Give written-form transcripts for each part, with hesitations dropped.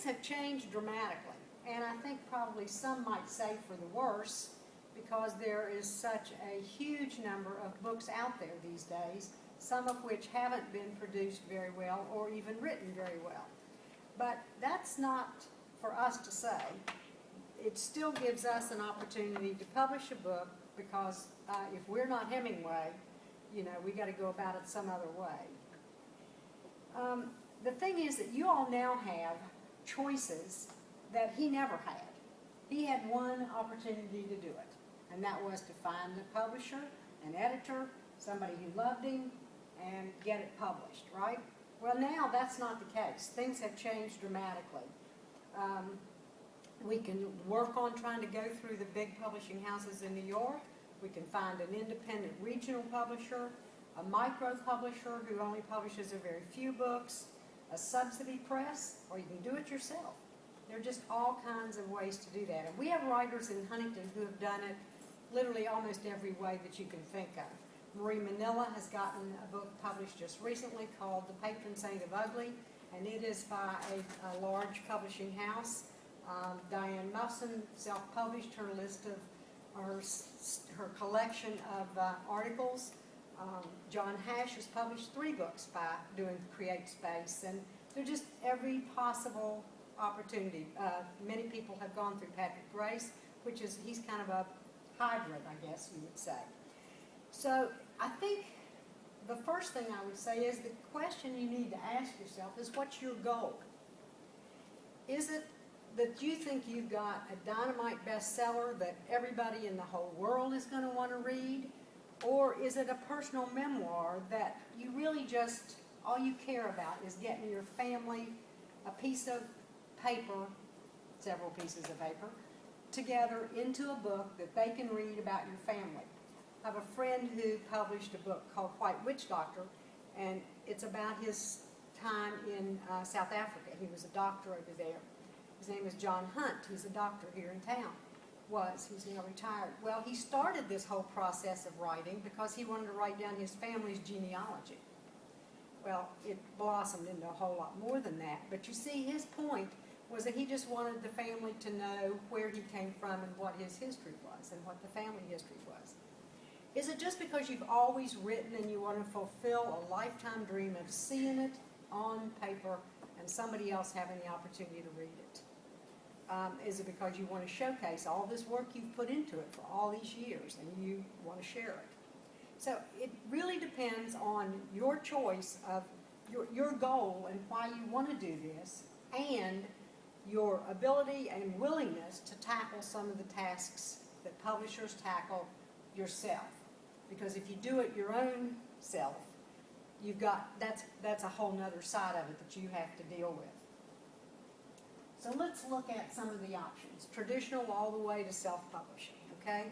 things have changed dramatically, and I think probably some might say for the worse, because there is such a huge number of books out there these days, some of which haven't been produced very well or even written very well. But that's not for us to say. It still gives us an opportunity to publish a book, because if we're not Hemingway, you know, we got to go about it some other way. The thing is that you all now have choices that he never had. He had one opportunity to do it, and that was to find a publisher, an editor, somebody who loved him, and get it published, right? Well, now that's not the case. Things have changed dramatically. We can work on trying to go through the big publishing houses in New York. We can find an independent regional publisher, a micro publisher who only publishes a very few books, a subsidy press, or you can do it yourself. There are just all kinds of ways to do that. And we have writers in Huntington who have done it literally almost every way that you can think of. Marie Manila has gotten a book published just recently called The Patron Saint of Ugly, and it is by a large publishing house. Diane Muffson self-published her list of her collection of articles. John Hash has published 3 books by doing Create Space, and they're just every possible opportunity. Many people have gone through Patrick Grace, which is, he's kind of a hybrid, I guess you would say. So I think the first thing I would say is the question you need to ask yourself is, what's your goal? Is it that you think you've got a dynamite bestseller that everybody in the whole world is going to want to read? Or is it a personal memoir that you really just, all you care about is getting your family a piece of paper, several pieces of paper, together into a book that they can read about your family? I have a friend who published a book called White Witch Doctor, and it's about his time in South Africa. He was a doctor over there. His name is John Hunt. He's a doctor here in town. He's now retired. Well, he started this whole process of writing because he wanted to write down his family's genealogy. Well, it blossomed into a whole lot more than that. But you see, his point was that he just wanted the family to know where he came from and what his history was and what the family history was. Is it just because you've always written and you want to fulfill a lifetime dream of seeing it on paper and somebody else having the opportunity to read it? Is it because you want to showcase all this work you've put into it for all these years and you want to share it? So it really depends on your choice of your goal and why you want to do this, and your ability and willingness to tackle some of the tasks that publishers tackle yourself. Because if you do it your own self, you've got, that's a whole nother side of it that you have to deal with. So let's look at some of the options, traditional all the way to self-publishing, okay?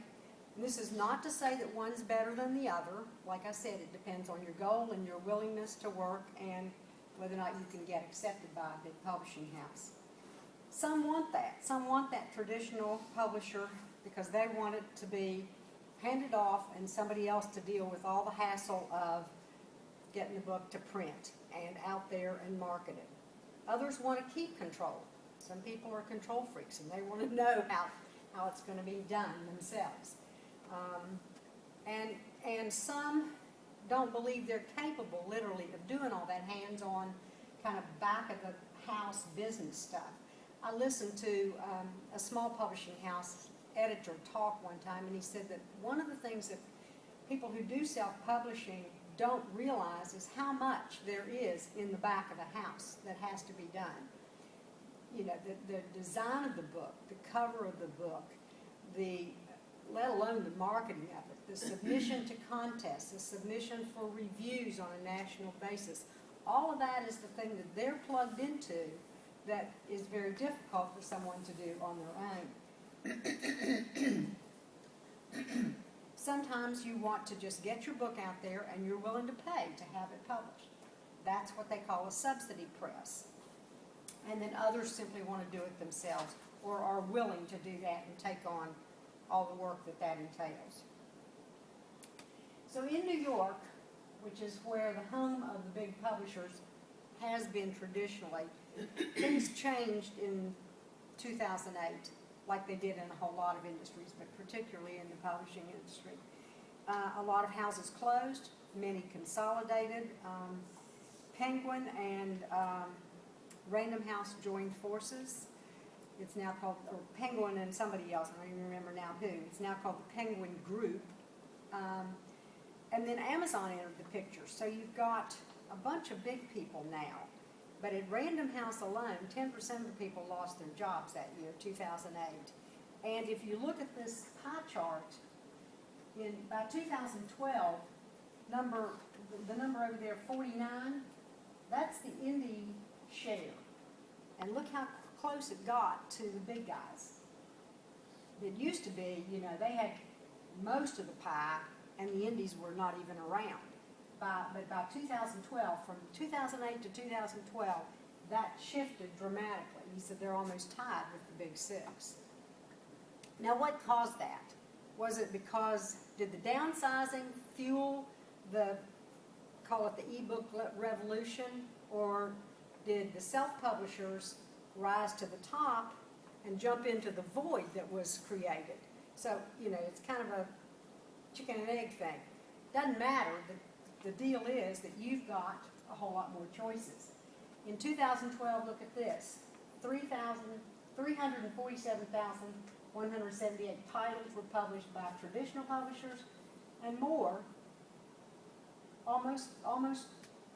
And this is not to say that one's better than the other. Like I said, it depends on your goal and your willingness to work and whether or not you can get accepted by a big publishing house. Some want that. Some want that traditional publisher because they want it to be handed off and somebody else to deal with all the hassle of getting the book to print and out there and marketed. Others want to keep control. Some people are control freaks and they want to know how it's going to be done themselves. And some don't believe they're capable, literally, of doing all that hands-on kind of back-of-the-house business stuff. I listened to a small publishing house editor talk one time, and he said that one of the things that people who do self-publishing don't realize is how much there is in the back of the house that has to be done. You know, the design of the book, the cover of the book, let alone the marketing of it, the submission to contests, the submission for reviews on a national basis. All of that is the thing that they're plugged into that is very difficult for someone to do on their own. Sometimes you want to just get your book out there and you're willing to pay to have it published. That's what they call a subsidy press. And then others simply want to do it themselves or are willing to do that and take on all the work that entails. So in New York, which is where the home of the big publishers has been traditionally, things changed in 2008, like they did in a whole lot of industries, but particularly in the publishing industry. A lot of houses closed, many consolidated. Penguin and Random House joined forces. It's now called, or Penguin and somebody else, I don't even remember now who. It's now called the Penguin Group. And then Amazon entered the picture. So you've got a bunch of big people now. But at Random House alone, 10% of the people lost their jobs that year, 2008. And if you look at this pie chart, by 2012, the number over there, 49, that's the indie share. And look how close it got to the big guys. It used to be, they had most of the pie, and the indies were not even around. But by 2012, from 2008 to 2012, that shifted dramatically. He said they're almost tied with the big six. Now, what caused that? Was it because, did the downsizing fuel call it the ebook revolution, or did the self-publishers rise to the top and jump into the void that was created? So, it's kind of a chicken and egg thing. Doesn't matter. The deal is that you've got a whole lot more choices. In 2012, look at this. 347,178 titles were published by traditional publishers, and more, almost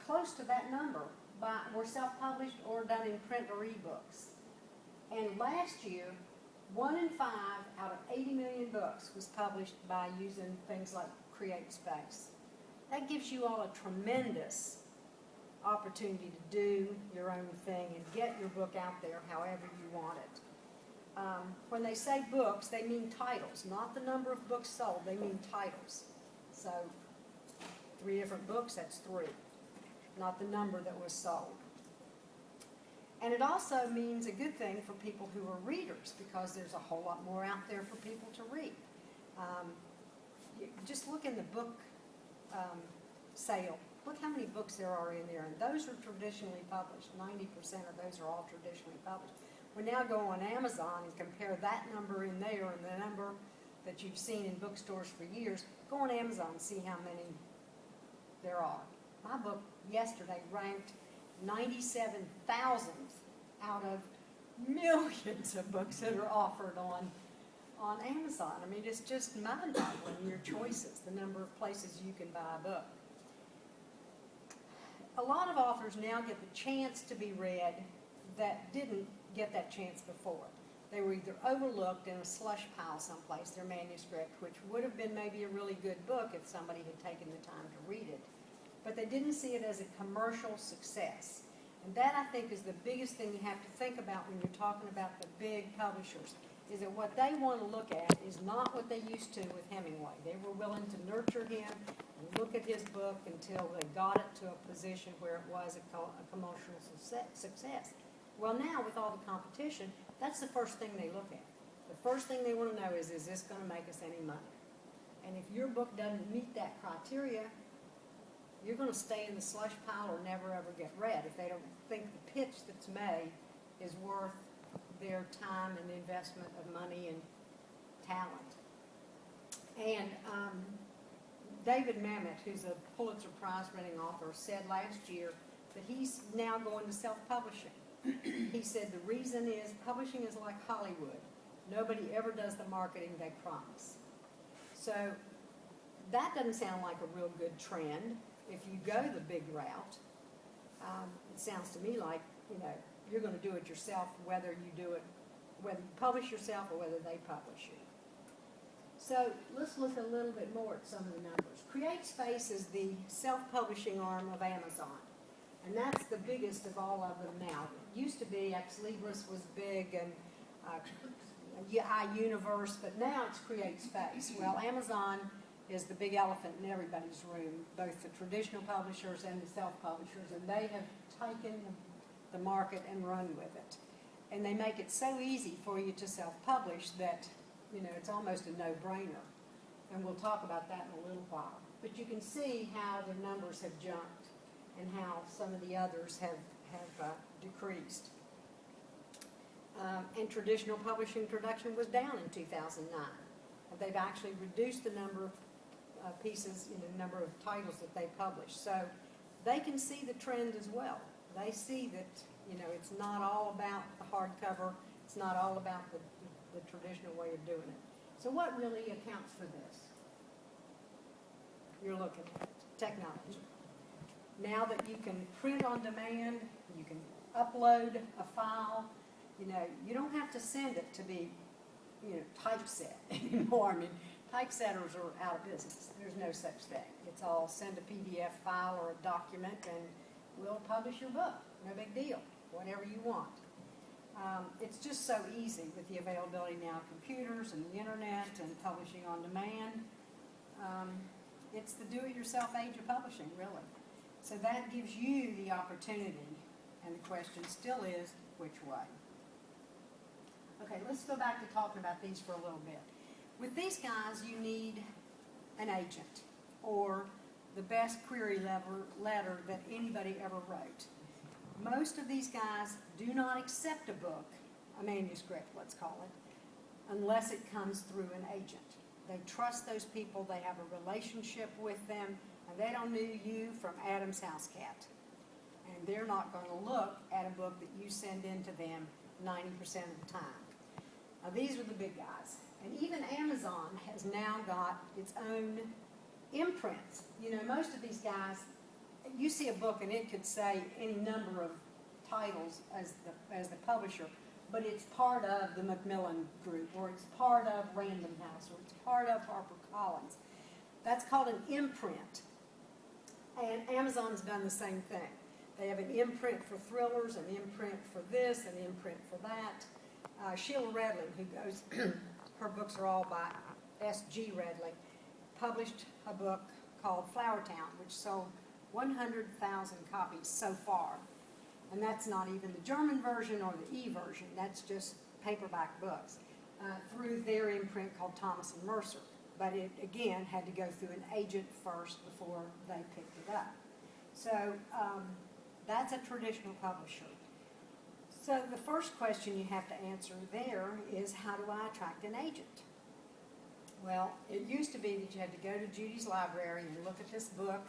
close to that number, were self-published or done in print or ebooks. And last year, 1 in 5 out of 80 million books was published by using things like CreateSpace. That gives you all a tremendous opportunity to do your own thing and get your book out there however you want it. When they say books, they mean titles, not the number of books sold. They mean titles. So 3 different books, that's 3, not the number that was sold. And it also means a good thing for people who are readers, because there's a whole lot more out there for people to read. Just look in the book sale. Look how many books there are in there, and those are traditionally published. 90% of those are all traditionally published. We now go on Amazon and compare that number in there and the number that you've seen in bookstores for years. Go on Amazon and see how many there are. My book yesterday ranked 97,000th out of millions of books that are offered on Amazon. I mean, it's just mind-boggling, your choices, the number of places you can buy a book. A lot of authors now get the chance to be read that didn't get that chance before. They were either overlooked in a slush pile someplace, their manuscript, which would have been maybe a really good book if somebody had taken the time to read it. But they didn't see it as a commercial success. And that, I think, is the biggest thing you have to think about when you're talking about the big publishers, is that what they want to look at is not what they used to with Hemingway. They were willing to nurture him and look at his book until they got it to a position where it was a commercial success. Well, now, with all the competition, that's the first thing they look at. The first thing they want to know is this going to make us any money? And if your book doesn't meet that criteria, you're going to stay in the slush pile or never ever get read if they don't think the pitch that's made is worth their time and investment of money and talent. And David Mamet, who's a Pulitzer Prize winning author, said last year that he's now going to self-publishing. He said the reason is publishing is like Hollywood. Nobody ever does the marketing they promise. So that doesn't sound like a real good trend. If you go the big route, it sounds to me like, you're going to do it yourself, whether you publish yourself or whether they publish you. So let's look a little bit more at some of the numbers. CreateSpace is the self-publishing arm of Amazon, and that's the biggest of all of them now. It used to be Ex Libris was big, and iUniverse, but now it's CreateSpace. Well, Amazon is the big elephant in everybody's room, both the traditional publishers and the self-publishers, and they have taken the market and run with it. And they make it so easy for you to self-publish that, it's almost a no-brainer. And we'll talk about that in a little while. But you can see how the numbers have jumped and how some of the others have decreased. And traditional publishing production was down in 2009. They've actually reduced the number of pieces, the number of titles that they publish. So they can see the trend as well. They see that, it's not all about the hardcover. It's not all about the traditional way of doing it. So what really accounts for this? You're looking at technology. Now that you can print on demand, you can upload a file, you don't have to send it to be, typeset anymore. I mean, typesetters are out of business. There's no such thing. It's all send a PDF file or a document and we'll publish your book. No big deal. Whatever you want. It's just so easy with the availability now of computers and the internet and publishing on demand. It's the do-it-yourself age of publishing, really. So that gives you the opportunity, and the question still is, which way? Okay, let's go back to talking about these for a little bit. With these guys, you need an agent, or the best query letter that anybody ever wrote. Most of these guys do not accept a book, a manuscript, let's call it, unless it comes through an agent. They trust those people, they have a relationship with them, and they don't know you from Adam's house cat. And they're not going to look at a book that you send in to them 90% of the time. Now, these are the big guys. And even Amazon has now got its own imprints. Most of these guys, you see a book and it could say any number of titles as the publisher, but it's part of the Macmillan Group, or it's part of Random House, or it's part of HarperCollins. That's called an imprint. And Amazon's done the same thing. They have an imprint for thrillers, an imprint for this, an imprint for that. Sheila Redling, who goes, her books are all by S.G. Redling, published a book called Flower Town, which sold 100,000 copies so far. And that's not even the German version or the E-version. That's just paperback books through their imprint called Thomas & Mercer. But it, again, had to go through an agent first before they picked it up. So that's a traditional publisher. So the first question you have to answer there is, how do I attract an agent? Well, it used to be that you had to go to Judy's library and look at this book,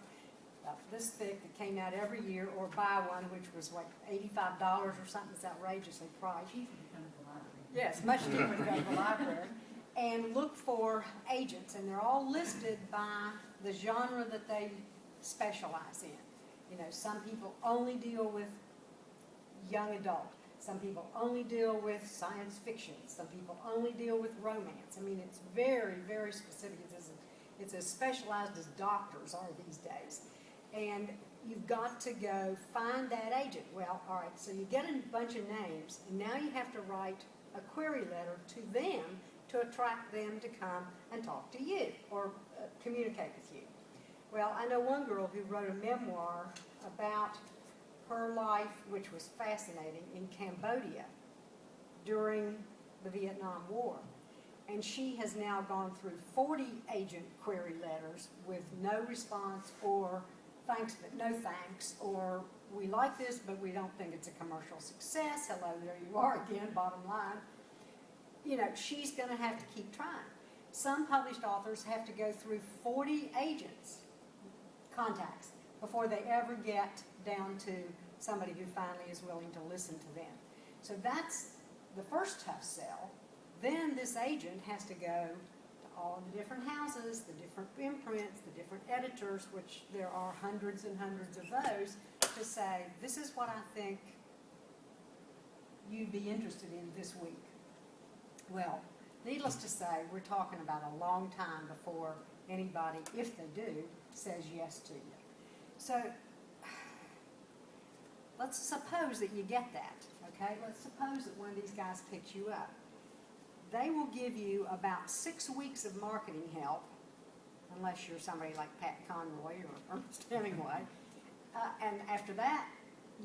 about this thick, that came out every year, or buy one, which was like $85 or something. It's outrageously priced. Yes, much cheaper to go to the library. And look for agents, and they're all listed by the genre that they specialize in. Some people only deal with young adult. Some people only deal with science fiction. Some people only deal with romance. I mean, it's very, very specific. It's as specialized as doctors are these days. And you've got to go find that agent. Well, all right, so you get a bunch of names, and now you have to write a query letter to them to attract them to come and talk to you or communicate with you. Well, I know one girl who wrote a memoir about her life, which was fascinating, in Cambodia during the Vietnam War. And she has now gone through 40 agent query letters with no response, or thanks but no thanks, or we like this but we don't think it's a commercial success. Hello, there you are again, bottom line. She's going to have to keep trying. Some published authors have to go through 40 agents, contacts, before they ever get down to somebody who finally is willing to listen to them. So that's the first tough sell. Then this agent has to go to all the different houses, the different imprints, the different editors, which there are hundreds and hundreds of those, to say, this is what I think you'd be interested in this week. Well, needless to say, we're talking about a long time before anybody, if they do, says yes to you. So let's suppose that you get that, okay? Let's suppose that one of these guys picks you up. They will give you about 6 weeks of marketing help, unless you're somebody like Pat Conroy or Ernest Hemingway. And after that,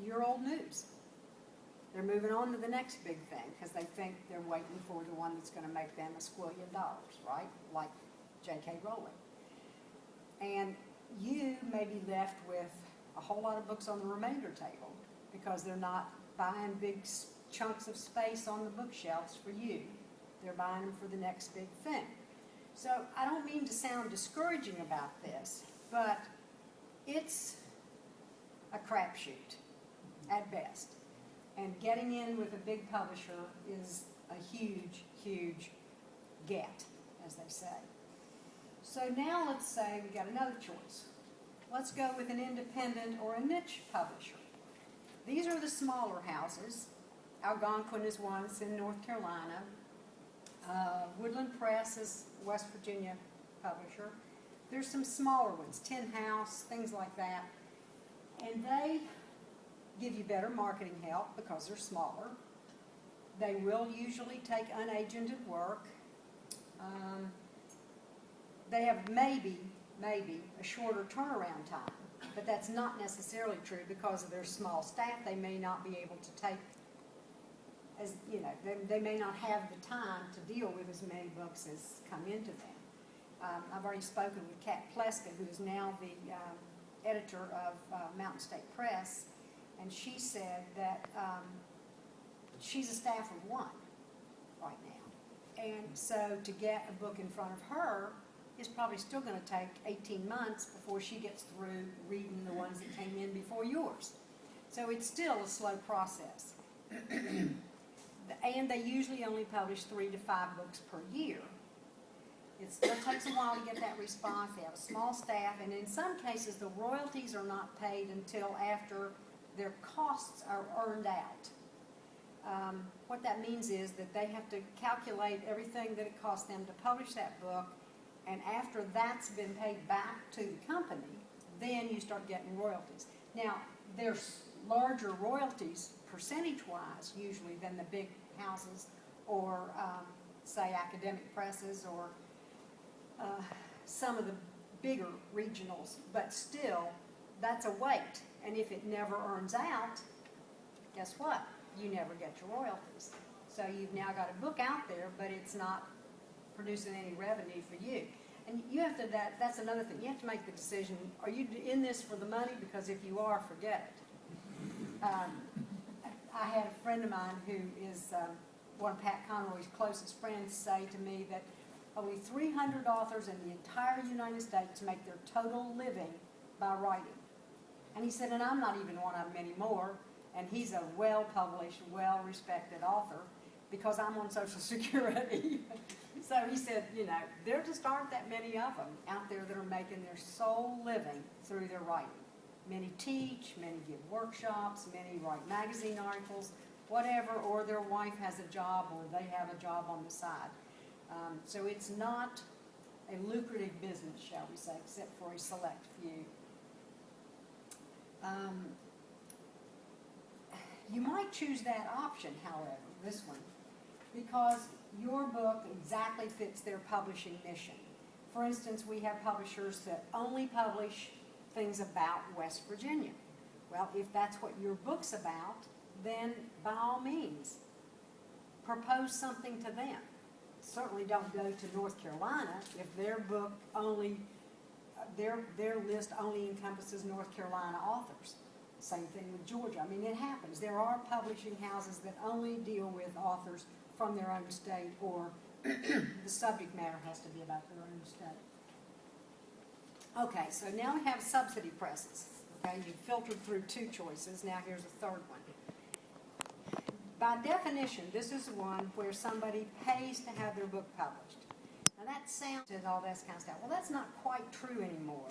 you're old news. They're moving on to the next big thing because they think they're waiting for the one that's going to make them $1 squillion, right? Like J.K. Rowling. And you may be left with a whole lot of books on the remainder table because they're not buying big chunks of space on the bookshelves for you. They're buying them for the next big thing. So I don't mean to sound discouraging about this, but it's a crapshoot at best. And getting in with a big publisher is a huge, huge get, as they say. So now let's say we got another choice. Let's go with an independent or a niche publisher. These are the smaller houses. Algonquin is one, it's in North Carolina. Woodland Press is a West Virginia publisher. There's some smaller ones, Tin House, things like that. And they give you better marketing help because they're smaller. They will usually take unagented work. They have maybe a shorter turnaround time, but that's not necessarily true because of their small staff. They may not be able to take, as you know, they may not have the time to deal with as many books as come into them. I've already spoken with Kat Pleskin, who is now the editor of Mountain State Press, and she said that she's a staff of one right now. And so to get a book in front of her is probably still going to take 18 months before she gets through reading the ones that came in before yours. So it's still a slow process. And they usually only publish 3 to 5 books per year. It still takes a while to get that response. They have a small staff, and in some cases the royalties are not paid until after their costs are earned out. What that means is that they have to calculate everything that it costs them to publish that book, and after that's been paid back to the company, then you start getting royalties. Now, there's larger royalties percentage-wise usually than the big houses or, say, academic presses or some of the bigger regionals, but still, that's a wait. And if it never earns out, guess what? You never get your royalties. So you've now got a book out there, but it's not producing any revenue for you. And you have to, that's another thing. You have to make the decision, are you in this for the money? Because if you are, forget it. I had a friend of mine who is one of Pat Conroy's closest friends say to me that only 300 authors in the entire United States make their total living by writing. And he said, and I'm not even one of them anymore, and he's a well-published, well-respected author because I'm on Social Security. So he said, you know, there just aren't that many of them out there that are making their sole living through their writing. Many teach, many give workshops, many write magazine articles, whatever, or their wife has a job or they have a job on the side. So it's not a lucrative business, shall we say, except for a select few. You might choose that option, however, this one, because your book exactly fits their publishing mission. For instance, we have publishers that only publish things about West Virginia. Well, if that's what your book's about, then by all means, propose something to them. Certainly don't go to North Carolina if their book only, their list only encompasses North Carolina authors. Same thing with Georgia. I mean, it happens. There are publishing houses that only deal with authors from their own state, or the subject matter has to be about their own state. Okay, so now we have subsidy presses. Okay, you've filtered through 2 choices. Now here's a third one. By definition, this is one where somebody pays to have their book published. Now that sounds and all that kind of stuff. Well, that's not quite true anymore.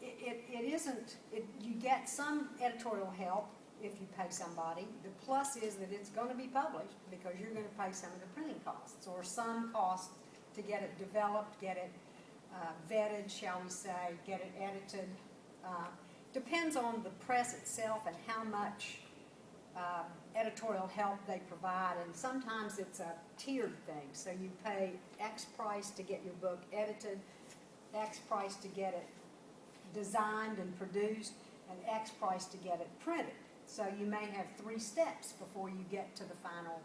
It isn't. You get some editorial help if you pay somebody. The plus is that it's going to be published because you're going to pay some of the printing costs or some costs to get it developed, get it vetted, shall we say, get it edited. Depends on the press itself and how much editorial help they provide, and sometimes it's a tiered thing. So you pay X price to get your book edited, X price to get it designed and produced, and X price to get it printed. So you may have 3 steps before you get to the final.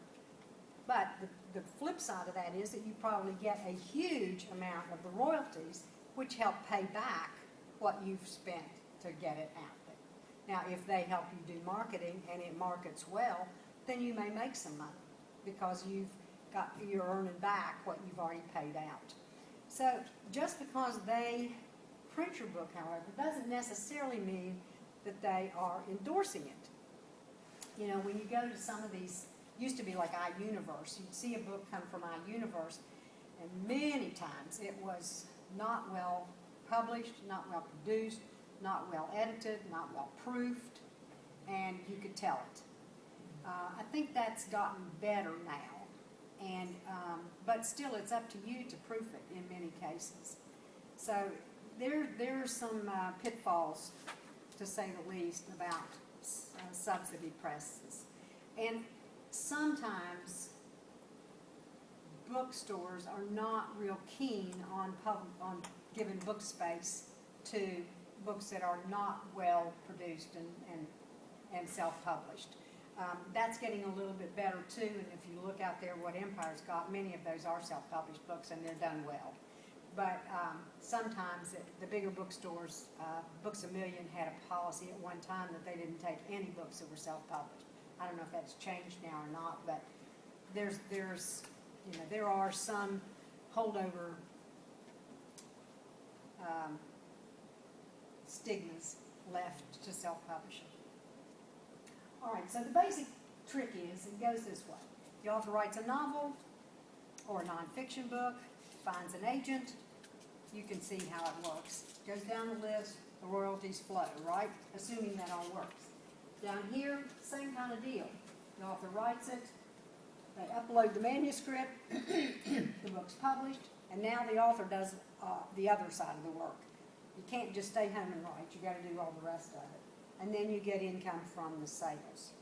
But the flip side of that is that you probably get a huge amount of the royalties, which help pay back what you've spent to get it out there. Now, if they help you do marketing and it markets well, then you may make some money because you're earning back what you've already paid out. So just because they print your book, however, doesn't necessarily mean that they are endorsing it. You know, when you go to some of these, used to be like iUniverse, you'd see a book come from iUniverse, and many times it was not well published, not well produced, not well edited, not well proofed, and you could tell it. I think that's gotten better now, and but still it's up to you to proof it in many cases. So there are some pitfalls, to say the least, about subsidy presses. And sometimes bookstores are not real keen on giving book space to books that are not well produced and self-published. That's getting a little bit better too, and if you look out there what Empire's got, many of those are self-published books and they're done well. But sometimes the bigger bookstores, Books A Million had a policy at one time that they didn't take any books that were self-published. I don't know if that's changed now or not, but there are some holdover stigmas left to self-publishing. All right, so the basic trick is, it goes this way. The author writes a novel or a nonfiction book, finds an agent. You can see how it works. Goes down the list, the royalties flow, right? Assuming that all works. Down here, same kind of deal. The author writes it, they upload the manuscript, the book's published, and now the author does the other side of the work. You can't just stay home and write, you got to do all the rest of it. And then you get income from the sales.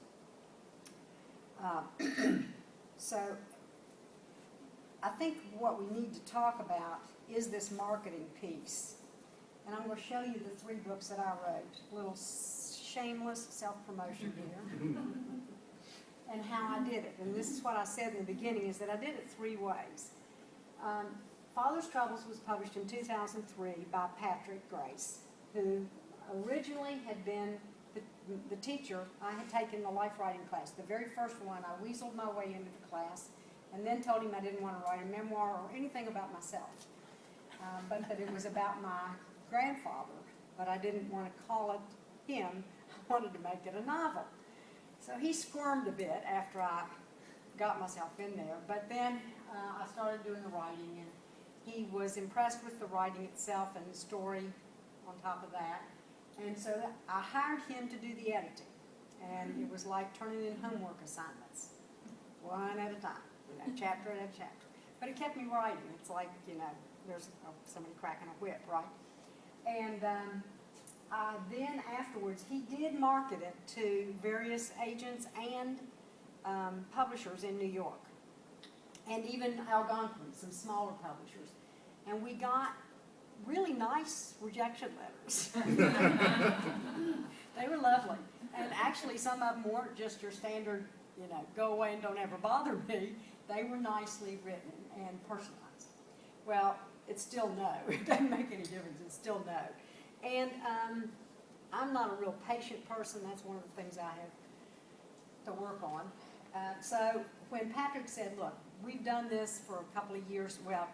So I think what we need to talk about is this marketing piece. And I'm going to show you the 3 books that I wrote. A little shameless self-promotion here. And how I did it. And this is what I said in the beginning, is that I did it 3 ways. Father's Troubles was published in 2003 by Patrick Grace, who originally had been the teacher. I had taken the life writing class. The very first one, I weaseled my way into the class and then told him I didn't want to write a memoir or anything about myself, but that it was about my grandfather, but I didn't want to call it him. I wanted to make it a novel. So he squirmed a bit after I got myself in there, but then I started doing the writing, and he was impressed with the writing itself and the story on top of that. And so I hired him to do the editing, and it was like turning in homework assignments, one at a time, chapter at a chapter. But it kept me writing. It's like, there's somebody cracking a whip, right? And then afterwards, he did market it to various agents and publishers in New York, and even Algonquin, some smaller publishers. And we got really nice rejection letters. They were lovely. And actually some of them weren't just your standard, go away and don't ever bother me. They were nicely written and personalized. Well, it's still no. It doesn't make any difference. It's still no. And I'm not a real patient person. That's one of the things I have to work on. So when Patrick said, look, we've done this for a couple of years, well,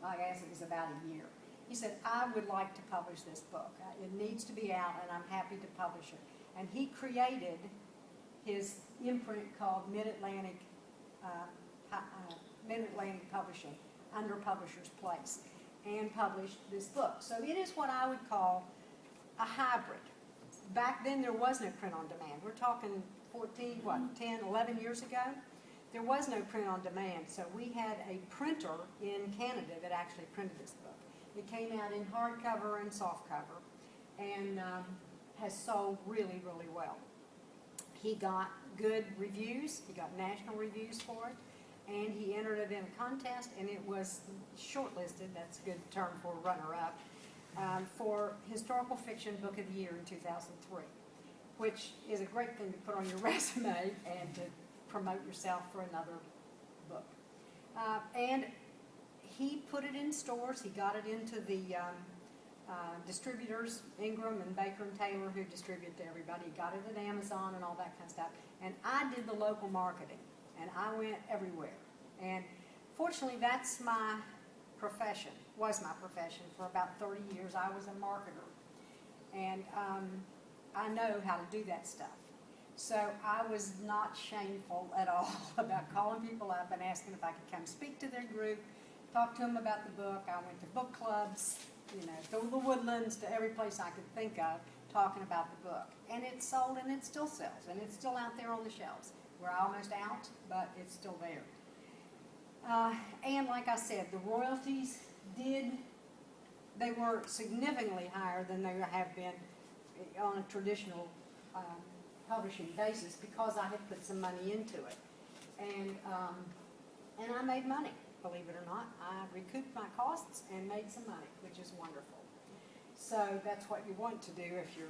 I guess it was about a year. He said, I would like to publish this book. It needs to be out, and I'm happy to publish it. And he created his imprint called Mid-Atlantic Publishing, under Publisher's Place, and published this book. So it is what I would call a hybrid. Back then there was no print on demand. We're talking 10, 11 years ago. There was no print on demand, so we had a printer in Canada that actually printed this book. It came out in hardcover and softcover, and has sold really, really well. He got good reviews. He got national reviews for it, and he entered it in a contest, and it was shortlisted, that's a good term for runner-up, for Historical Fiction Book of the Year in 2003, which is a great thing to put on your resume and to promote yourself for another book. And he put it in stores. He got it into the distributors, Ingram and Baker and Taylor, who distribute to everybody. Got it at Amazon and all that kind of stuff. And I did the local marketing, and I went everywhere. And fortunately, that's my profession, was my profession for about 30 years. I was a marketer. And I know how to do that stuff. So I was not shameful at all about calling people up and asking if I could come speak to their group, talk to them about the book. I went to book clubs, you know, to the Woodlands, to every place I could think of, talking about the book. And it sold, and it still sells, and it's still out there on the shelves. We're almost out, but it's still there. And like I said, the royalties they were significantly higher than they have been on a traditional publishing basis because I had put some money into it. And I made money, believe it or not. I recouped my costs and made some money, which is wonderful. So that's what you want to do if you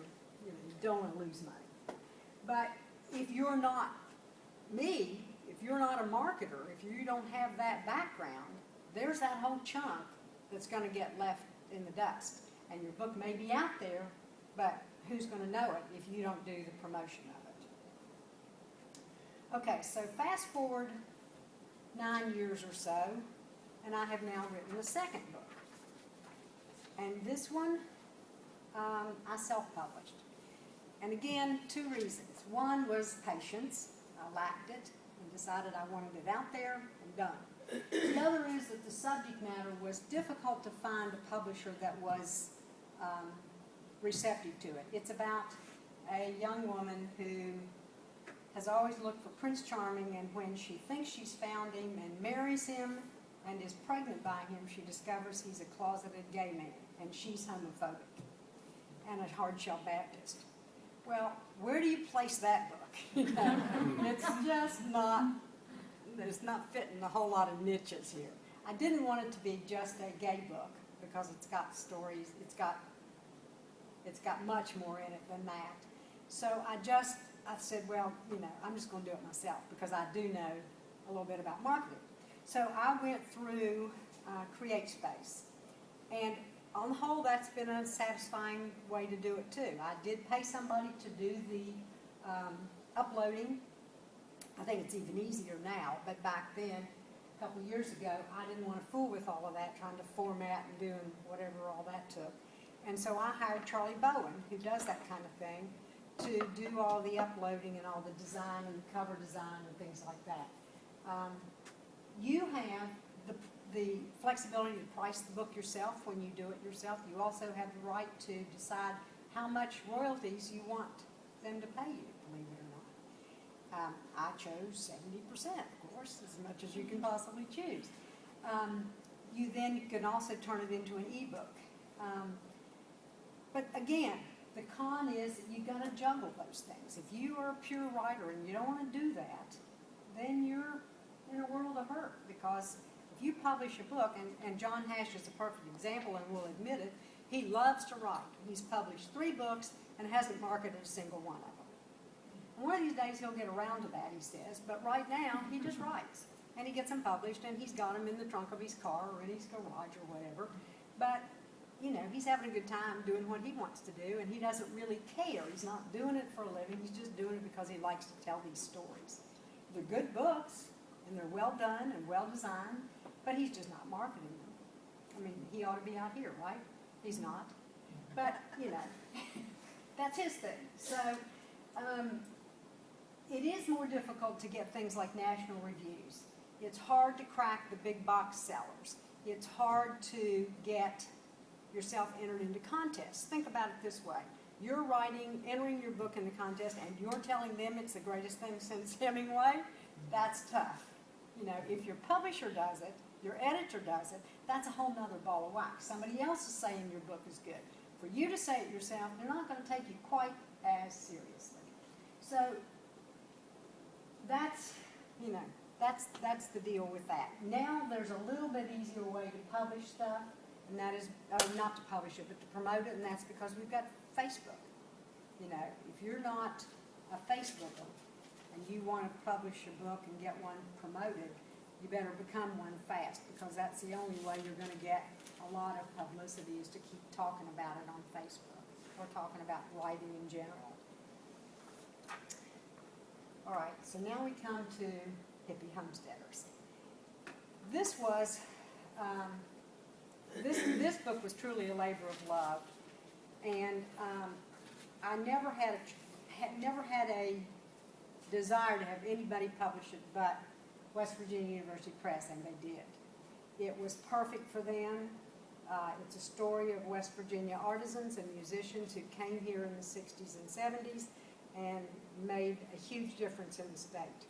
don't want to lose money. But if you're not me, if you're not a marketer, if you don't have that background, there's that whole chunk that's going to get left in the dust. And your book may be out there, but who's going to know it if you don't do the promotion of it? Okay, so fast forward 9 years or so, and I have now written a second book. And this one, I self-published. And again, 2 reasons. One was patience. I lacked it and decided I wanted it out there and done. The other is that the subject matter was difficult to find a publisher that was receptive to it. It's about a young woman who has always looked for Prince Charming, and when she thinks she's found him and marries him and is pregnant by him, she discovers he's a closeted gay man, and she's homophobic and a hard-shell Baptist. Well, where do you place that book? It's just not, it's not fitting a whole lot of niches here. I didn't want it to be just a gay book because it's got stories, it's got much more in it than that. So I said, well, I'm just going to do it myself because I do know a little bit about marketing. So I went through CreateSpace, and on the whole, that's been a satisfying way to do it too. I did pay somebody to do the uploading. I think it's even easier now, but back then, a couple of years ago, I didn't want to fool with all of that, trying to format and doing whatever all that took. And so I hired Charlie Bowen, who does that kind of thing, to do all the uploading and all the design and cover design and things like that. You have the flexibility to price the book yourself when you do it yourself. You also have the right to decide how much royalties you want them to pay you, believe it or not. I chose 70%, of course, as much as you can possibly choose. You then can also turn it into an ebook. But again, the con is that you got to juggle those things. If you are a pure writer and you don't want to do that, then you're in a world of hurt, because if you publish a book, and John Hash is a perfect example and will admit it, he loves to write. He's published 3 books and hasn't marketed a single one of them. And one of these days he'll get around to that, he says, but right now he just writes. And he gets them published, and he's got them in the trunk of his car or in his garage or whatever. But he's having a good time doing what he wants to do, and he doesn't really care. He's not doing it for a living. He's just doing it because he likes to tell these stories. They're good books, and they're well done and well designed, but he's just not marketing them. I mean, he ought to be out here, right? He's not. But, that's his thing. So, it is more difficult to get things like national reviews. It's hard to crack the big box sellers. It's hard to get yourself entered into contests. Think about it this way. You're entering your book in the contest, and you're telling them it's the greatest thing since Hemingway. That's tough. If your publisher does it, your editor does it, that's a whole nother ball of wax. Somebody else is saying your book is good. For you to say it yourself, they're not going to take you quite as seriously. So that's the deal with that. Now there's a little bit easier way to publish stuff, and that is, not to publish it, but to promote it, and that's because we've got Facebook. If you're not a Facebooker and you want to publish your book and get one promoted, you better become one fast, because that's the only way you're going to get a lot of publicity, is to keep talking about it on Facebook or talking about writing in general. All right, so now we come to Hippie Homesteaders. This was, this book was truly a labor of love, and I never had a desire to have anybody publish it but West Virginia University Press, and they did. It was perfect for them. It's a story of West Virginia artisans and musicians who came here in the 60s and 70s and made a huge difference in the state.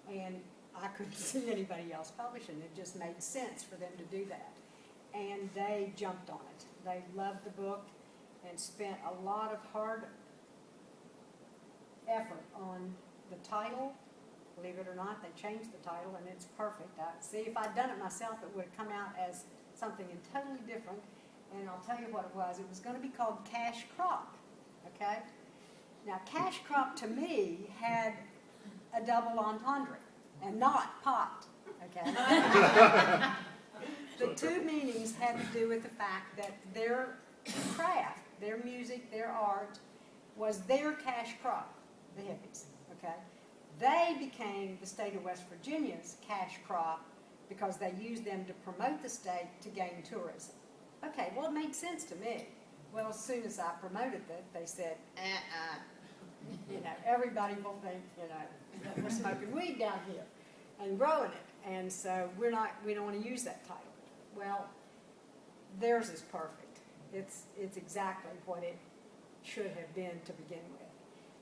And I couldn't see anybody else publishing it. It just made sense for them to do that. And they jumped on it. They loved the book and spent a lot of hard effort on the title. Believe it or not, they changed the title, and it's perfect. See, if I'd done it myself, it would have come out as something totally different. And I'll tell you what it was. It was going to be called Cash Crop, okay? Now, cash crop to me had a double entendre, and not pot, okay? The two meanings had to do with the fact that their craft, their music, their art was their cash crop, the hippies, okay? They became the state of West Virginia's cash crop because they used them to promote the state to gain tourism. Okay, well, it made sense to me. Well, as soon as I promoted it, they said, you know, everybody will think, you know, that we're smoking weed down here and growing it, and so we don't want to use that title. Well, theirs is perfect. It's exactly what it should have been to begin with.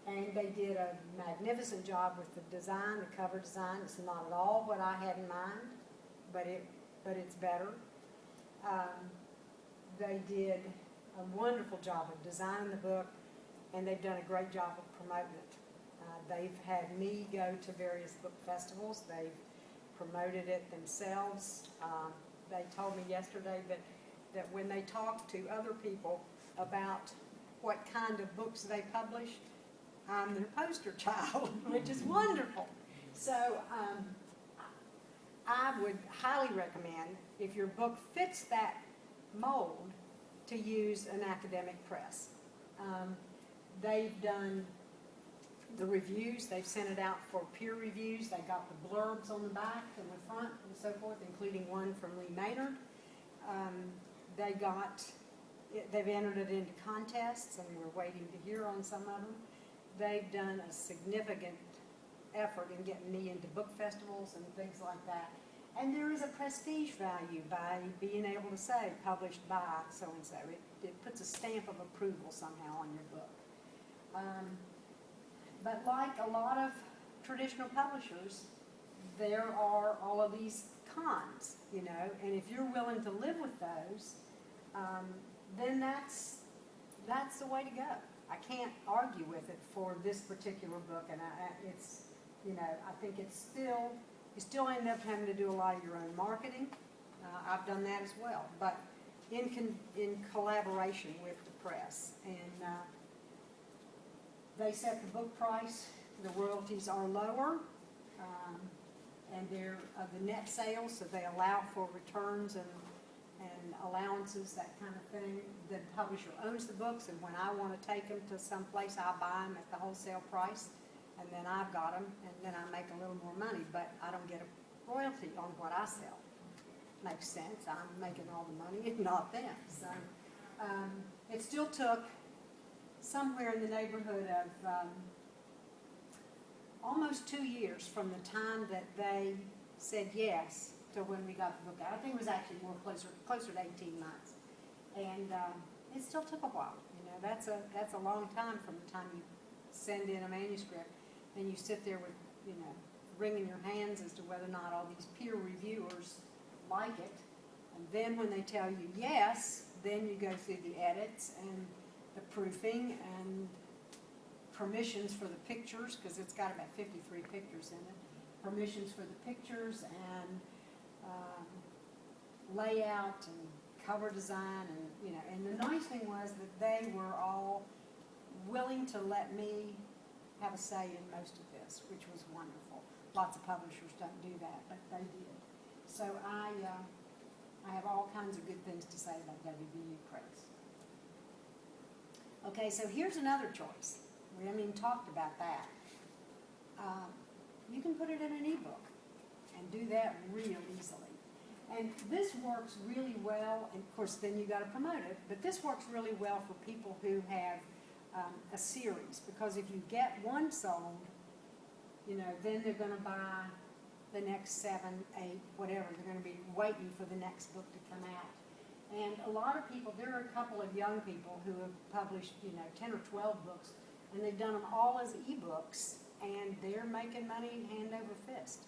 And they did a magnificent job with the design, the cover design. It's not at all what I had in mind, but it's better. They did a wonderful job of designing the book, and they've done a great job of promoting it. They've had me go to various book festivals. They've promoted it themselves. They told me yesterday that when they talk to other people about what kind of books they published, I'm their poster child, which is wonderful. So I would highly recommend, if your book fits that mold, to use an academic press. They've done the reviews. They've sent it out for peer reviews. They got the blurbs on the back and the front and so forth, including one from Lee Maynard. They've entered it into contests, and we're waiting to hear on some of them. They've done a significant effort in getting me into book festivals and things like that. And there is a prestige value by being able to say, published by so-and-so. It puts a stamp of approval somehow on your book. But like a lot of traditional publishers, there are all of these cons, you know, and if you're willing to live with those, then that's the way to go. I can't argue with it for this particular book, and it's, you know, I think it's still, you still end up having to do a lot of your own marketing. I've done that as well, but in collaboration with the press. And they set the book price. The royalties are lower, and they're the net sales, so they allow for returns and allowances, that kind of thing. The publisher owns the books, and when I want to take them to some place, I buy them at the wholesale price, and then I've got them, and then I make a little more money, but I don't get a royalty on what I sell. Makes sense. I'm making all the money and not them. So it still took somewhere in the neighborhood of almost 2 years from the time that they said yes to when we got the book out. I think it was actually more closer to 18 months. And it still took a while. You know, that's a long time from the time you send in a manuscript and you sit there with, you know, wringing your hands as to whether or not all these peer reviewers like it. And then when they tell you yes, then you go through the edits and the proofing and permissions for the pictures, because it's got about 53 pictures in it. Permissions for the pictures and layout and cover design, and you know. And the nice thing was that they were all willing to let me have a say in most of this, which was wonderful. Lots of publishers don't do that, but they did. So I have all kinds of good things to say about WVU Press. Okay, so here's another choice. We haven't even talked about that. You can put it in an ebook and do that real easily. And this works really well, and of course then you got to promote it, but this works really well for people who have a series, because if you get one sold, you know, then they're going to buy the next 7, 8, whatever. They're going to be waiting for the next book to come out. And a lot of people, there are a couple of young people who have published, you know, 10 or 12 books, and they've done them all as ebooks, and they're making money hand over fist.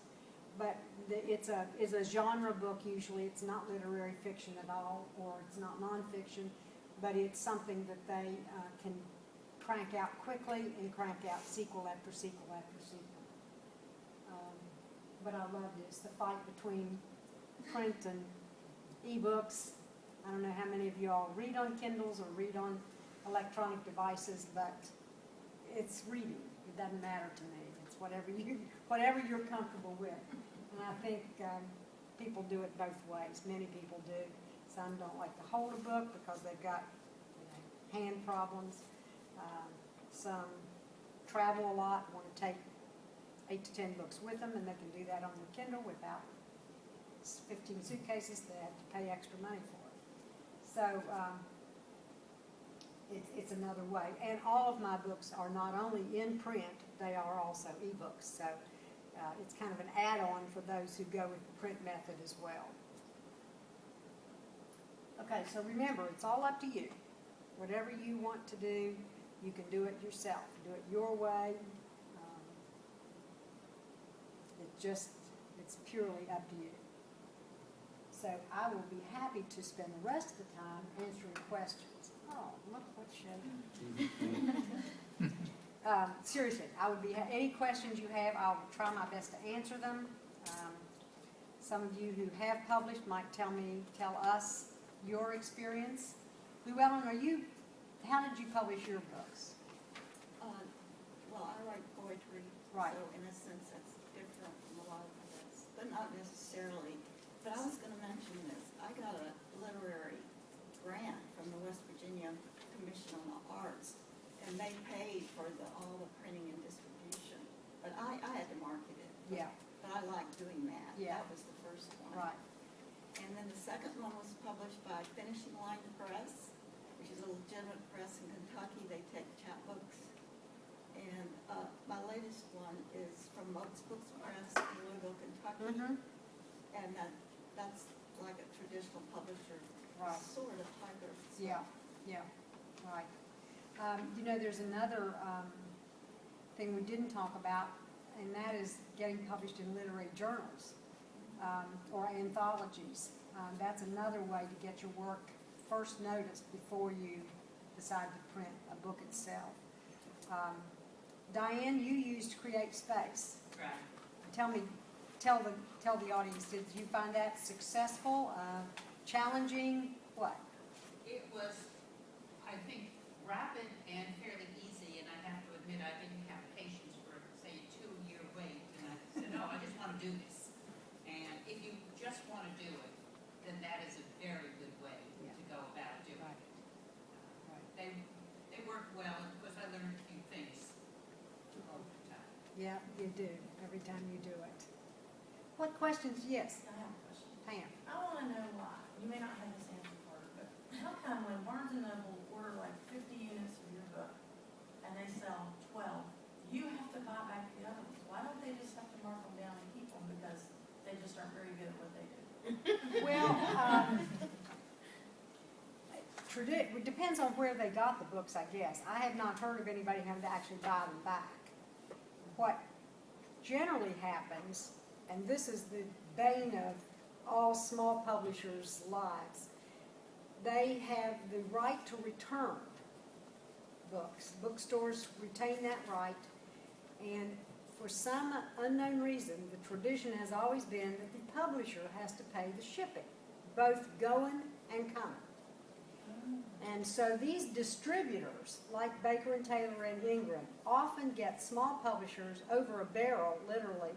But it's a genre book usually. It's not literary fiction at all, or it's not nonfiction, but it's something that they can crank out quickly and crank out sequel after sequel after sequel. But I love this, the fight between print and ebooks. I don't know how many of you all read on Kindles or read on electronic devices, but it's reading. It doesn't matter to me. It's whatever you're comfortable with. And I think people do it both ways. Many people do. Some don't like to hold a book because they've got, you know, hand problems. Some travel a lot, want to take 8 to 10 books with them, and they can do that on their Kindle without 15 suitcases. They have to pay extra money for it. So it's another way. And all of my books are not only in print, they are also ebooks. So it's kind of an add-on for those who go with the print method as well. Okay, so remember, it's all up to you. Whatever you want to do, you can do it yourself. Do it your way. It's purely up to you. So I will be happy to spend the rest of the time answering questions. Oh, look what shade. Seriously, I would be any questions you have, I'll try my best to answer them. Some of you who have published might tell us your experience. Llewellyn, how did you publish your books? Well, I write poetry, Right. So in a sense that's different from a lot of others, but not necessarily. But I was going to mention this. I got a literary grant from the West Virginia Commission on the Arts, and they paid for all the printing and distribution. But I had to market it. Yeah. But I like doing that. Yeah. That was the first one. Right. And then the second one was published by Finishing Line Press, which is a legitimate press in Kentucky. They take chapbooks. And my latest one is from Moats Books Press in Louisville, Kentucky. Mm-hmm. And that's like a traditional publisher, Right. sort of type of. Yeah, right. You know, there's another thing we didn't talk about, and that is getting published in literary journals or anthologies. That's another way to get your work first noticed before you decide to print a book itself. Diane, you used Create Space. Right. Tell the audience, did you find that successful, challenging, what? It was, I think, rapid and fairly easy, and I have to admit I didn't have patience for, say, a 2-year wait, and I said, no, I just want to do this. And if you just want to do it, then that is a very good way to go about doing it. They work well, and of course I learned a few things over time. Yeah, you do, every time you do it. What questions? Yes, I have a question. Pam. I want to know why. You may not have this answer for her, but how come when Barnes & Noble order like 50 units of your book and they sell 12, you have to buy back the other ones? Why don't they just have to mark them down and keep them because they just aren't very good at what they do? Well, it depends on where they got the books, I guess. I have not heard of anybody having to actually buy them back. What generally happens, and this is the bane of all small publishers' lives, they have the right to return books. Bookstores retain that right, and for some unknown reason, the tradition has always been that the publisher has to pay the shipping, both going and coming. And so these distributors, like Baker and Taylor and Ingram, often get small publishers over a barrel, literally,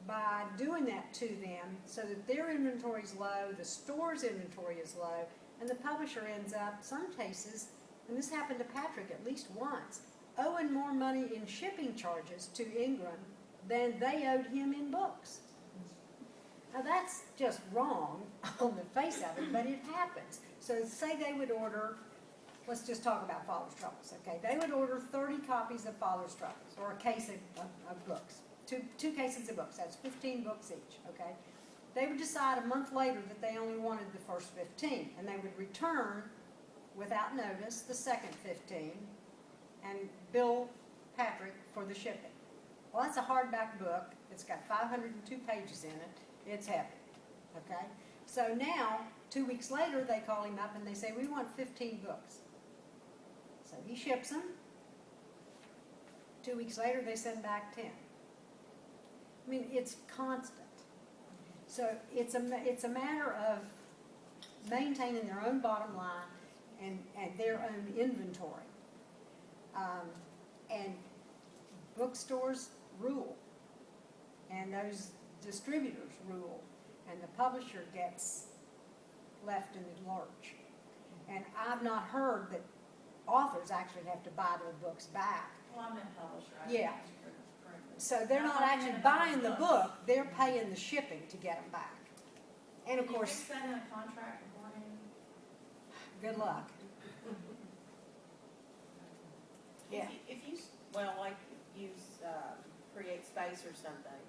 by doing that to them so that their inventory is low, the store's inventory is low, and the publisher ends up, some cases, and this happened to Patrick at least once, owing more money in shipping charges to Ingram than they owed him in books. Now that's just wrong on the face of it, but it happens. So say they would order, let's just talk about Father's Troubles, okay? They would order 30 copies of Father's Troubles, or a case of books. Two cases of books, that's 15 books each, okay? They would decide a month later that they only wanted the first 15, and they would return without notice the second 15 and bill Patrick for the shipping. Well, that's a hardback book. It's got 502 pages in it. It's heavy, okay? So now, 2 weeks later, they call him up and they say, we want 15 books. So he ships them. 2 weeks later, they send back 10. I mean, it's constant. So it's a matter of maintaining their own bottom line and their own inventory. And bookstores rule, and those distributors rule, and the publisher gets left in the lurch. And I've not heard that authors actually have to buy their books back. Well, I'm a publisher. Yeah. Correctly. So they're not actually buying the book, they're paying the shipping to get them back. And of Can you course, fix that in a contract beforehand? good luck. Yeah. If you, like create space or something,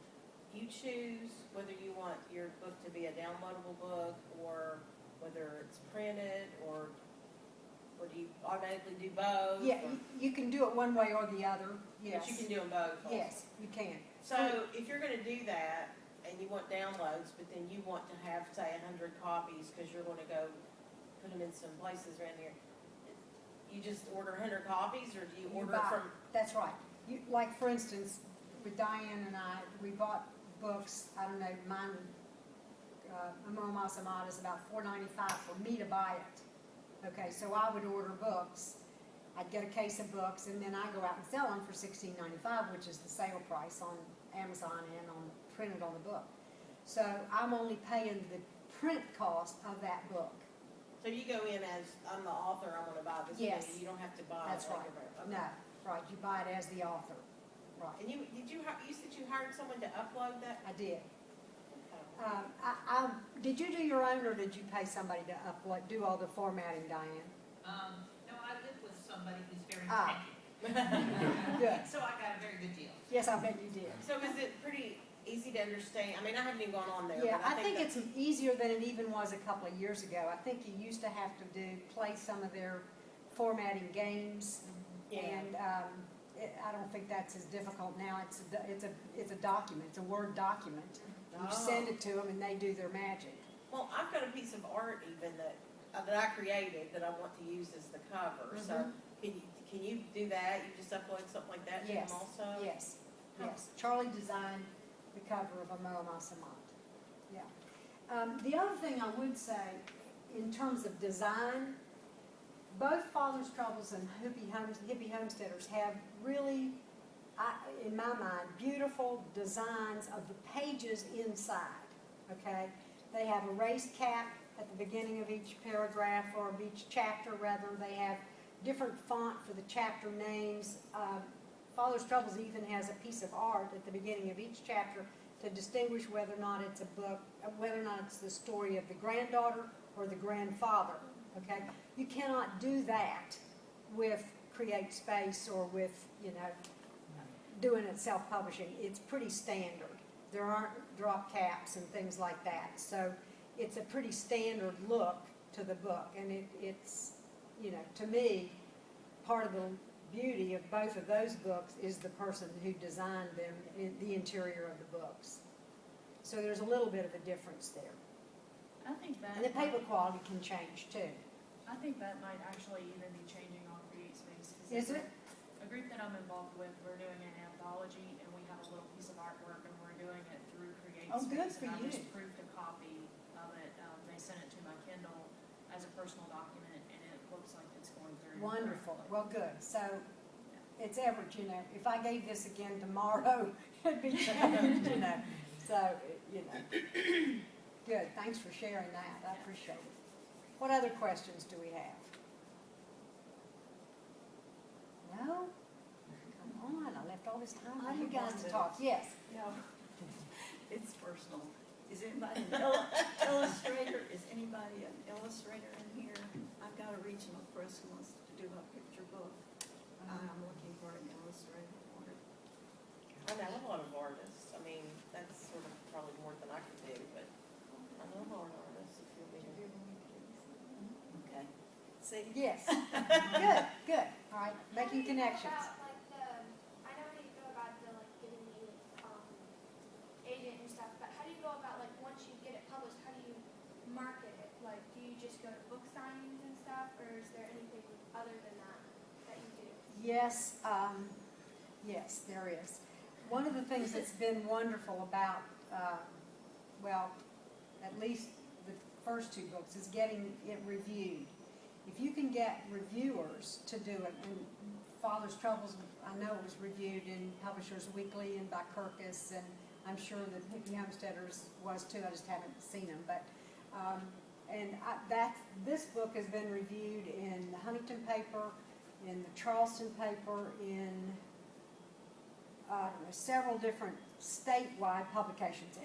you choose whether you want your book to be a downloadable book or whether it's printed or do you automatically do both? Yeah, or- you can do it one way or the other, yes. But you can do them both. also. Yes, you can. So if you're gonna do that and you want downloads, but then you want to have, say, 100 copies because you're gonna go put them in some places around here, you just order 100 copies or do you You order buy. from? That's right. You, like, for instance, with Diane and I, we bought books, I don't know, mine, Amor Masamad is about $4.95 for me to buy it. Okay, so I would order books. I'd get a case of books, and then I go out and sell them for $16.95, which is the sale price on Amazon and printed on the book. So I'm only paying the print cost of that book. So you go in as, I'm the author, I want to buy this Yes. thing, you don't have to buy That's it. right. Okay. No, right, you buy it as the author. Right, And you said you hired someone to upload that? I did. Okay. Did you do your own, or did you pay somebody to upload, do all the formatting, Diane? No, I live with somebody who's very Ah. techy, Good. so I got a very good deal. Yes, I bet you did. So is it pretty easy to understand? I mean, I haven't even gone on there. Yeah, but I think that- it's easier than it even was a couple of years ago. I think you used to have to play some of their formatting games, Yeah. and I don't think that's as difficult now. It's a document, it's a Word document. You Oh. send it to them, and they do their magic. Well, I've got a piece of art even that I created that I want to use as the cover. So Mm-hmm. can you do that? You just upload something like that to them Yes, also? yes, yes. Charlie designed the cover of Amor Masamad. Yeah. The other thing I would say, in terms of design, both Father's Troubles and Hippie Homesteaders have really, in my mind, beautiful designs of the pages inside, okay? They have a raised cap at the beginning of each paragraph, or of each chapter, rather. They have different font for the chapter names. Father's Troubles even has a piece of art at the beginning of each chapter to distinguish whether or not it's a book, whether or not it's the story of the granddaughter or the grandfather, okay? You cannot do that with Create Space or with, doing it self-publishing. It's pretty standard. There aren't drop caps and things like that. So it's a pretty standard look to the book. And it's, to me, part of the beauty of both of those books is the person who designed them, in the interior of the books. So there's a little bit of a difference there. I think that. And the paper quality can change too. I think that might actually even be changing on Create Space. 'Cause Is it? A group that I'm involved with, we're doing an anthology, and we have a little piece of artwork, and we're doing it through Create Oh, Space. good for And I you. just proofed a copy of it. They sent it to my Kindle as a personal document, and it looks like it's going through. Wonderful. correctly. Well, good. So it's Everett, if I gave this again tomorrow, it'd be changed, So So, you know, good, thanks for sharing that, I appreciate it. What other questions do we have? No? Come on, I left all this time for you guys to talk, yes. No, it's personal. Is anybody an illustrator? Is anybody an illustrator in here? I've got a regional press who wants to do a picture book. I'm looking for an illustrator for it. I know a lot of artists. I mean, that's sort of probably more than I could do, but I know a lot of artists if you're being. Okay. See? Yes, good, good, all right, making connections. I know how you go about getting the agent and stuff, but how do you go about once you get it published? How do you market it? Like, do you just go to book signings and stuff, or is there anything other than that you do? Yes, yes, there is. One of the things that's been wonderful about, well, at least the first two books, is getting it reviewed. If you can get reviewers to do it, and Father's Troubles, I know it was reviewed in Publishers Weekly and by Kirkus, and I'm sure that Hippie Homesteaders was too, I just haven't seen them, but, this book has been reviewed in the Huntington paper, in the Charleston paper, in several different statewide publications.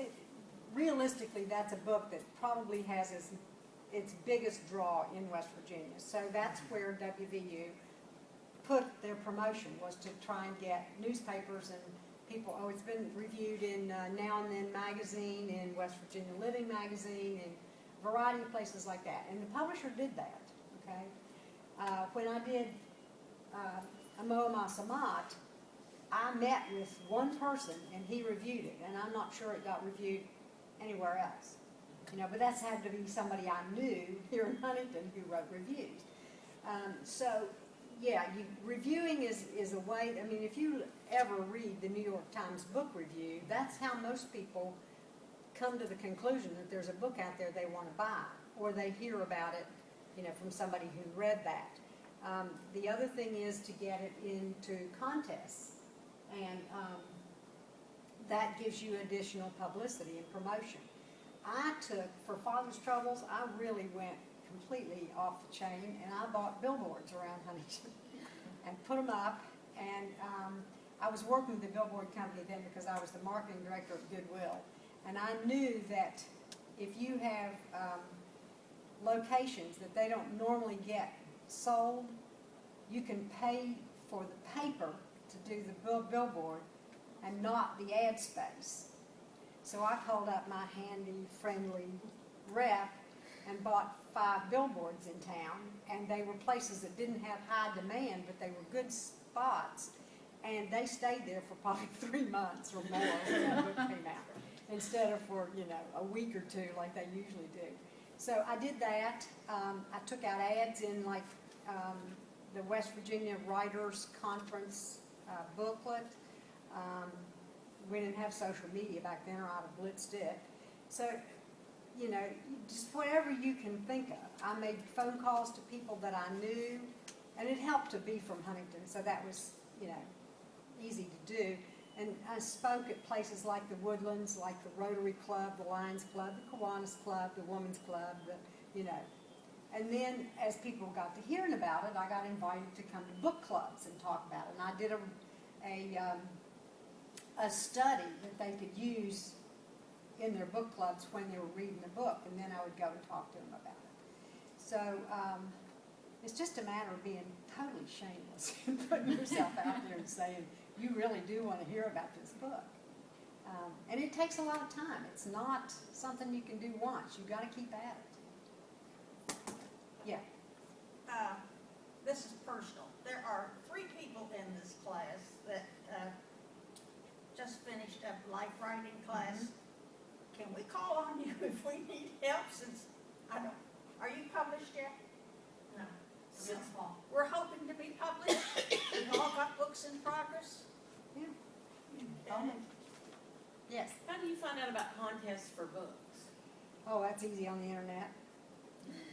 Realistically, that's a book that probably has its biggest draw in West Virginia. So that's where WVU put their promotion, was to try and get newspapers and people. Oh, it's been reviewed in Now and Then magazine, in West Virginia Living magazine, and a variety of places like that. And the publisher did that, okay? When I did Amo Masamat, I met with one person and he reviewed it, and I'm not sure it got reviewed anywhere else. You know, but that's had to be somebody I knew here in Huntington who wrote reviews. So, yeah, reviewing is a way. I mean, if you ever read the New York Times book review, that's how most people come to the conclusion that there's a book out there they want to buy, or they hear about it, you know, from somebody who read that. The other thing is to get it into contests, and that gives you additional publicity and promotion. I took, for Father's Troubles, I really went completely off the chain, and I bought billboards around Huntington and put them up, and I was working with the billboard company then because I was the marketing director of Goodwill, and I knew that if you have locations that they don't normally get sold, you can pay for the paper to do the billboard and not the ad space. So I called up my handy, friendly rep and bought 5 billboards in town, and they were places that didn't have high demand, but they were good spots, and they stayed there for probably 3 months or more when that book came out, instead of for, you know, a week or two like they usually do. So I did that. I took out ads in the West Virginia Writers Conference booklet. We didn't have social media back then, or I'd have blitzed it. So, you know, just whatever you can think of. I made phone calls to people that I knew, and it helped to be from Huntington, so that was, you know, easy to do. And I spoke at places like the Woodlands, like the Rotary Club, the Lions Club, the Kiwanis Club, the Women's Club, you know. And then as people got to hearing about it, I got invited to come to book clubs and talk about it. And I did a study that they could use in their book clubs when they were reading the book, and then I would go and talk to them about it. So it's just a matter of being totally shameless and putting yourself out there and saying, you really do want to hear about this book. And it takes a lot of time. It's not something you can do once. You've got to keep at it. Yeah. This is personal. There are 3 people in this class that just finished up life writing class. Mm-hmm. Can we call on you if we need help, since are you published yet? No, Since it's small. we're hoping to be published. We've all got books in progress. Yeah. Okay. Yes. How do you find out about contests for books? Oh, that's easy on the internet.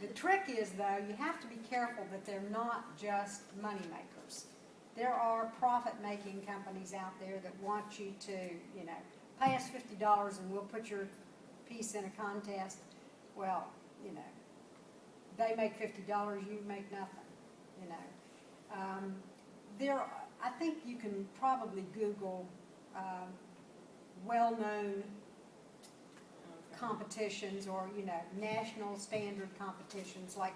The trick is, though, you have to be careful that they're not just money makers. There are profit-making companies out there that want you to, you know, pay us $50 and we'll put your piece in a contest. Well, you know, they make $50, you make nothing, you know. I think you can probably Google well-known competitions or, you know, national standard competitions. Like,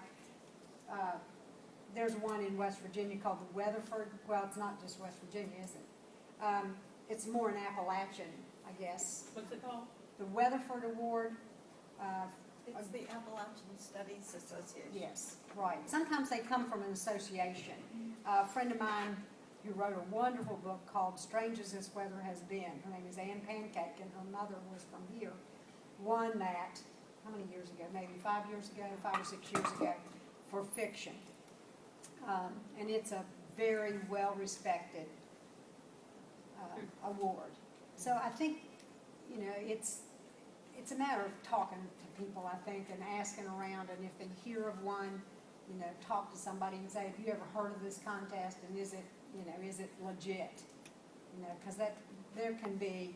there's one in West Virginia called the Weatherford. Well, it's not just West Virginia, is it? It's more an Appalachian, I guess. What's it called? The Weatherford Award. It's the Appalachian Studies Association. Yes, right. Sometimes they come from an association. A friend of mine who wrote a wonderful book called Strange as This Weather Has Been. Her name is Ann Pancake, and her mother was from here. Won that, how many years ago? Maybe 5 years ago, 5 or 6 years ago, for fiction. And it's a very well-respected award. So I think, you know, it's a matter of talking to people, I think, and asking around, and if they hear of one, you know, talk to somebody and say, have you ever heard of this contest, and is it, you know, is it legit? You know, because there can be,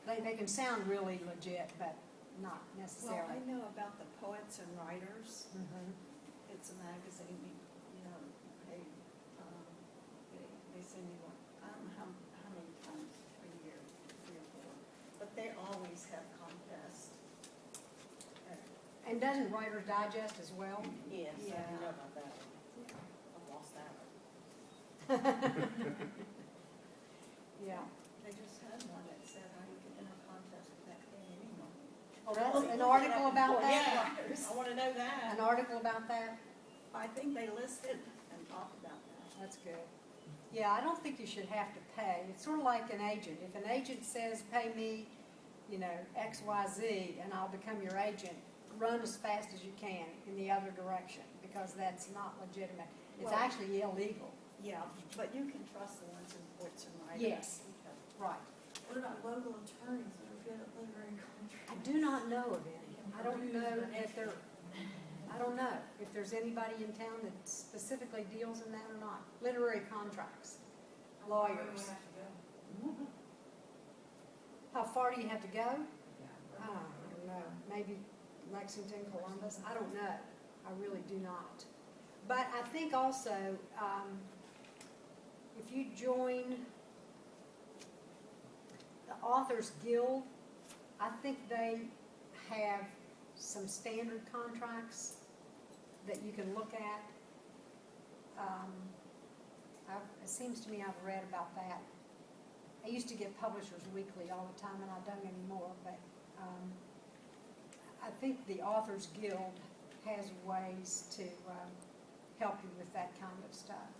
they can sound really legit, but not Well, necessarily. I know about the Poets and Writers. Mhm. It's a magazine, you know, they send you one, I don't know how many times a year, 3 or 4, but they always have contests. And doesn't Writer's Digest as well? Yes, I Yeah. do know about that one. I've lost that one. Yeah. They just had one that said how you can enter a contest without paying any money. Oh, that's an article about Well, that? yeah, I wanna know that. An article about that? I think they listed and talked about that. That's good. Yeah, I don't think you should have to pay. It's sort of like an agent. If an agent says, pay me, you know, X, Y, Z, and I'll become your agent, run as fast as you can in the other direction, because that's not legitimate. It's Well- actually illegal. Yeah, but you can trust the ones in Poets and Writers. Yes. Right. What about local attorneys that are good at literary contracts? I do not know of any. I don't know if there, I don't know if there's anybody in town that specifically deals in that or not. Literary contracts, lawyers. How far do you have to go? I don't know. Maybe Lexington, Columbus. I don't know. I really do not. But I think also, if you join the Authors Guild, I think they have some standard contracts that you can look at. It seems to me I've read about that. I used to get Publishers Weekly all the time, and I don't anymore, but I think the Authors Guild has ways to help you with that kind of stuff.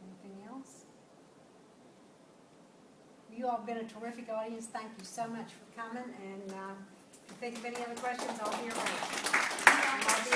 Anything else? You all have been a terrific audience. Thank you so much for coming, and if you think of any other questions, I'll be around. And I'll be